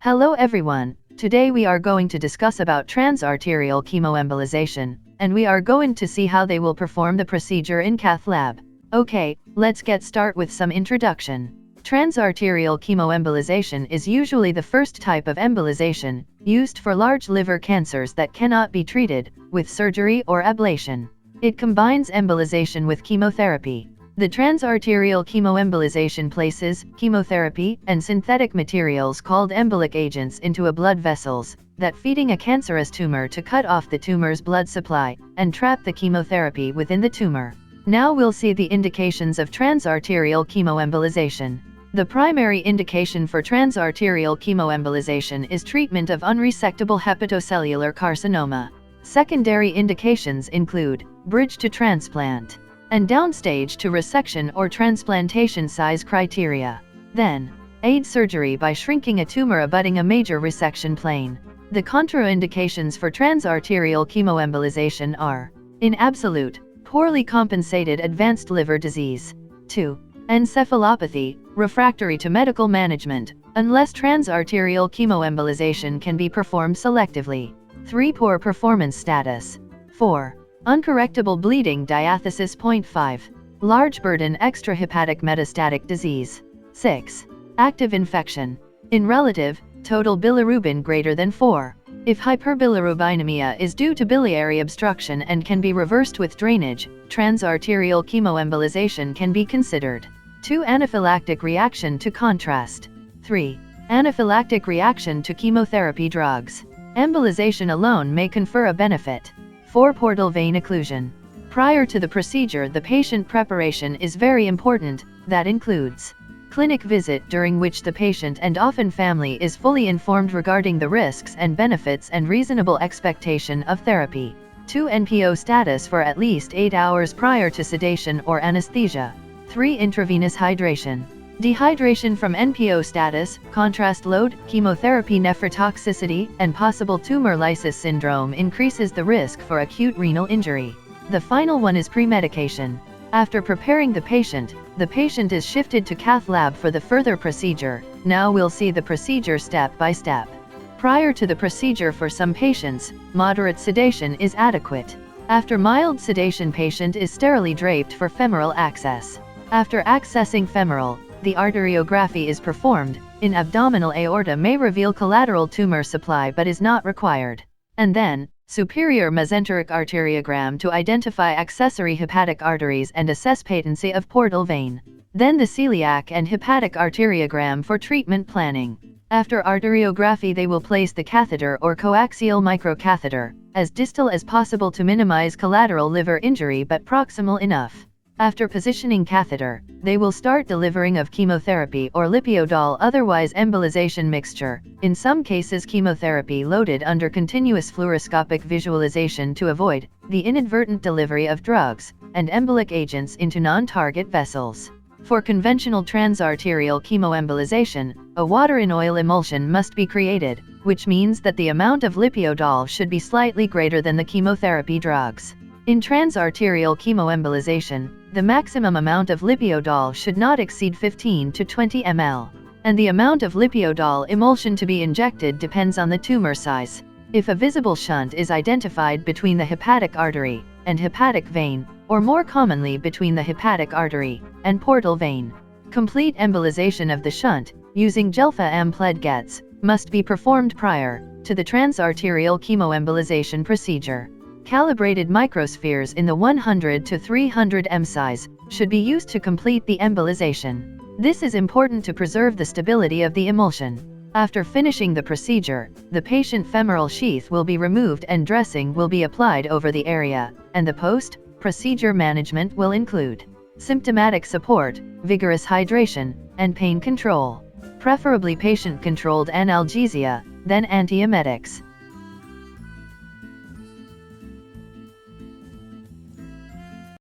Hello everyone, today we are going to discuss about transarterial chemoembolization, and we are going to see how they will perform the procedure in Cath lab. Okay, let's get start with some introduction. Transarterial chemoembolization is usually the first type of embolization, used for large liver cancers that cannot be treated with surgery or ablation. It combines embolization with chemotherapy. The transarterial chemoembolization places chemotherapy and synthetic materials called embolic agents into a blood vessels that feeding a cancerous tumor to cut off the tumor's blood supply and trap the chemotherapy within the tumor. Now we'll see the indications of transarterial chemoembolization. The primary indication for transarterial chemoembolization is treatment of unresectable hepatocellular carcinoma. Secondary indications include bridge to transplant and downstage to resection or transplantation size criteria. Then, aid surgery by shrinking a tumor abutting a major resection plane. The contraindications for transarterial chemoembolization are: in absolute, poorly compensated advanced liver disease. 2. Encephalopathy, refractory to medical management, unless transarterial chemoembolization can be performed selectively. 3. Poor performance status. 4. Uncorrectable bleeding diathesis. 0.5. Large burden extrahepatic metastatic disease. 6. Active infection. In relative, total bilirubin greater than 4. If hyperbilirubinemia is due to biliary obstruction and can be reversed with drainage, transarterial chemoembolization can be considered. 2. Anaphylactic reaction to contrast. 3. Anaphylactic reaction to chemotherapy drugs. Embolization alone may confer a benefit. 4. Portal vein occlusion. Prior to the procedure, the patient preparation is very important. That includes clinic visit, during which the patient and often family is fully informed regarding the risks and benefits and reasonable expectation of therapy. 2. NPO status for at least 8 hours prior to sedation or anesthesia. 3. Intravenous hydration. Dehydration from NPO status, contrast load, chemotherapy nephrotoxicity, and possible tumor lysis syndrome increases the risk for acute renal injury. The final one is premedication. After preparing the patient is shifted to Cath lab for the further procedure. Now we'll see the procedure step by step. Prior to the procedure, for some patients, moderate sedation is adequate. After mild sedation, patient is sterilely draped for femoral access. After accessing femoral, the arteriography is performed. In abdominal aorta may reveal collateral tumor supply but is not required. And then, superior mesenteric arteriogram to identify accessory hepatic arteries and assess patency of portal vein. Then the celiac and hepatic arteriogram for treatment planning. After arteriography, they will place the catheter or coaxial microcatheter as distal as possible to minimize collateral liver injury but proximal enough. After positioning catheter, they will start delivering of chemotherapy or lipiodol, otherwise embolization mixture, in some cases chemotherapy loaded under continuous fluoroscopic visualization to avoid the inadvertent delivery of drugs and embolic agents into non-target vessels. For conventional transarterial chemoembolization, a water in oil emulsion must be created, which means that the amount of lipiodol should be slightly greater than the chemotherapy drugs. In transarterial chemoembolization, the maximum amount of lipiodol should not exceed 15 to 20 ml, and the amount of lipiodol emulsion to be injected depends on the tumor size. If a visible shunt is identified between the hepatic artery and hepatic vein, or more commonly between the hepatic artery and portal vein, complete embolization of the shunt, using gelfa-am-pledgets, must be performed prior to the transarterial chemoembolization procedure. Calibrated microspheres in the 100 to 300 m size should be used to complete the embolization. This is important to preserve the stability of the emulsion. After finishing the procedure, the patient femoral sheath will be removed and dressing will be applied over the area, and the post-procedure management will include symptomatic support, vigorous hydration, and pain control. Preferably patient-controlled analgesia, then antiemetics.